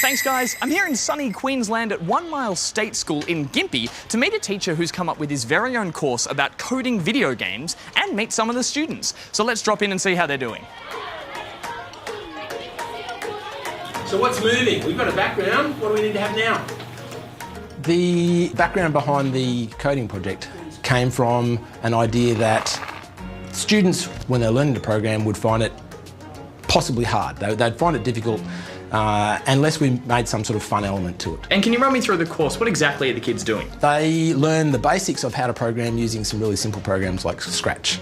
Thanks, guys. I'm here in sunny Queensland at 1 Mile State School in Gympie to meet a teacher who's come up with his very own course about coding video games and meet some of the students. So let's drop in and see how they're doing. So what's moving? We've got a background. What do we need to have now? The background behind the coding project came from an idea that students, when they're learning the program, would find it possibly hard. They'd find it difficult unless we made some sort of fun element to it. And can you run me through the course? What exactly are the kids doing? They learn the basics of how to program using some really simple programs like Scratch.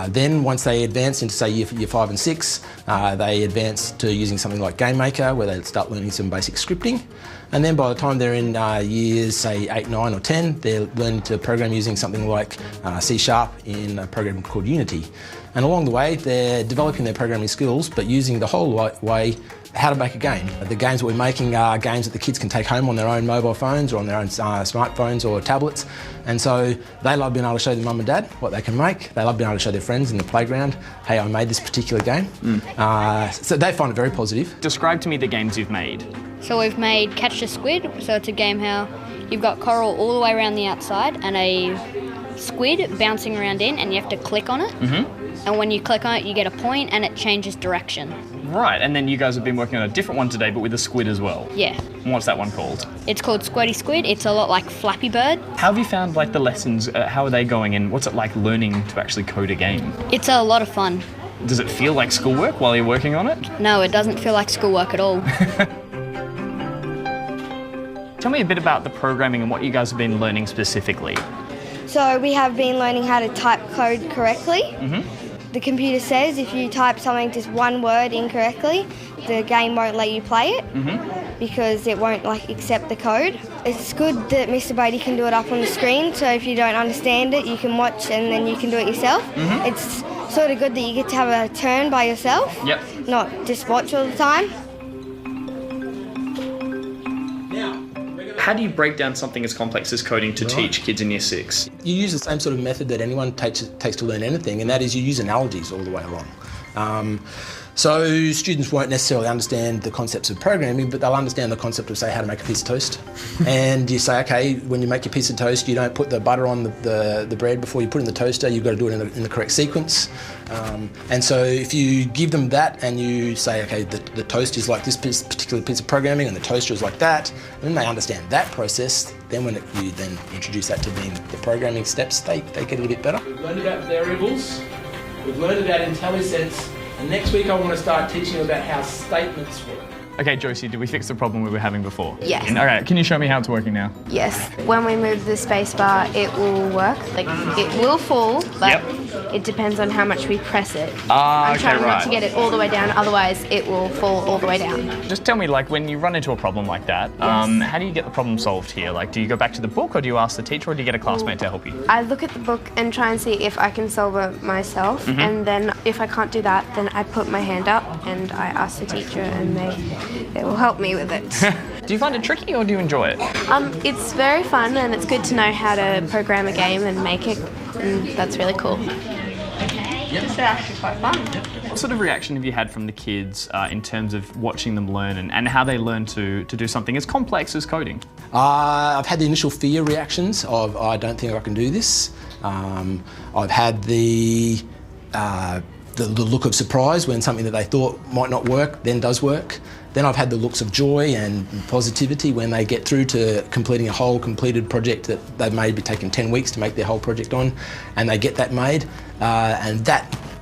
Then once they advance into, say, year 5 and 6, they advance to using something like Game Maker, where they start learning some basic scripting. And then by the time they're in years, say, 8, 9 or 10, they're learning to program using something like C# in a program called Unity. And along the way, they're developing their programming skills, but using the whole way how to make a game. The games that we're making are games that the kids can take home on their own mobile phones or on their own smartphones or tablets. And so they love being able to show their mum and dad what they can make. They love being able to show their friends in the playground, hey, I made this particular game. So they find it very positive. Describe to me the games you've made. So we've made Catch the Squid, so it's a game how you've got coral all the way around the outside and a squid bouncing around in, and you have to click on it. And when you click on it, you get a point and it changes direction. Right, and then you guys have been working on a different one today, but with a squid as well. Yeah. And what's that one called? It's called Squirty Squid. It's a lot like Flappy Bird. How have you found like the lessons? How are they going, and what's it like learning to actually code a game? It's a lot of fun. Does it feel like schoolwork while you're working on it? No, it doesn't feel like schoolwork at all. Tell me a bit about the programming and what you guys have been learning specifically. So we have been learning how to type code correctly. The computer says if you type something, just one word incorrectly, the game won't let you play it because it won't accept the code. It's good that Mr. Beatty can do it up on the screen, so if you don't understand it, you can watch and then you can do it yourself. It's sort of good that you get to have a turn by yourself, not just watch all the time. How do you break down something as complex as coding to teach kids in year 6? You use the same sort of method that anyone takes to learn anything, and that is you use analogies all the way along. So students won't necessarily understand the concepts of programming, but they'll understand the concept of, say, how to make a piece of toast. And you say, okay, when you make your piece of toast, you don't put the butter on the bread before you put it in the toaster. You've got to do it in the correct sequence. And so if you give them that and you say, okay, the toast is like this particular piece of programming and the toaster is like that, and then they understand that process, then when you then introduce that to being the programming steps, they get it a bit better. We've learned about variables, we've learned about IntelliSense, and next week I want to start teaching you about how statements work. Okay, Josie, did we fix the problem we were having before? Yes. Okay, can you show me how it's working now? Yes. When we move the space bar, it will work. It will fall, but it depends on how much we press it. I'm trying not to get it all the way down, otherwise it will fall all the way down. Just tell me, when you run into a problem like that, how do you get the problem solved here? Do you go back to the book, or do you ask the teacher, or do you get a classmate to help you? I look at the book and try and see if I can solve it myself, and then if I can't do that, then I put my hand up and I ask the teacher, and they will help me with it. Do you find it tricky, or do you enjoy it? It's very fun, and it's good to know how to program a game and make it, and that's really cool. It's actually quite fun. What sort of reaction have you had from the kids in terms of watching them learn and how they learn to do something as complex as coding? I've had the initial fear reactions of, I don't think I can do this. I've had the look of surprise when something that they thought might not work then does work. Then I've had the looks of joy and positivity when they get through to completing a whole completed project that they've maybe taken 10 weeks to make their whole project on, and they get that made. And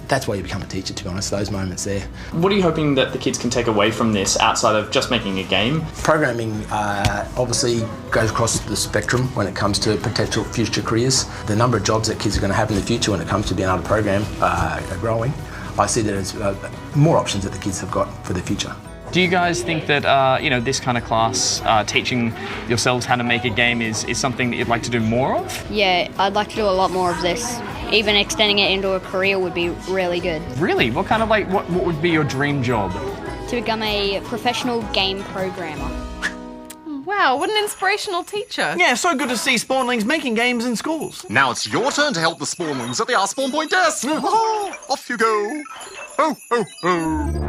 that's why you become a teacher, to be honest, those moments there. What are you hoping that the kids can take away from this outside of just making a game? Programming obviously goes across the spectrum when it comes to potential future careers. The number of jobs that kids are going to have in the future when it comes to being able to program are growing. I see that as more options that the kids have got for the future. Do you guys think that this kind of class, teaching yourselves how to make a game, is something that you'd like to do more of? Yeah, I'd like to do a lot more of this. Even extending it into a career would be really good. Really? What kind of what would be your dream job? To become a professional game programmer. Wow, what an inspirational teacher. Yeah, so good to see spawnlings making games in schools. Now it's your turn to help the spawnlings at the Our Spawn Point desk. Off you go. Ho, ho, ho.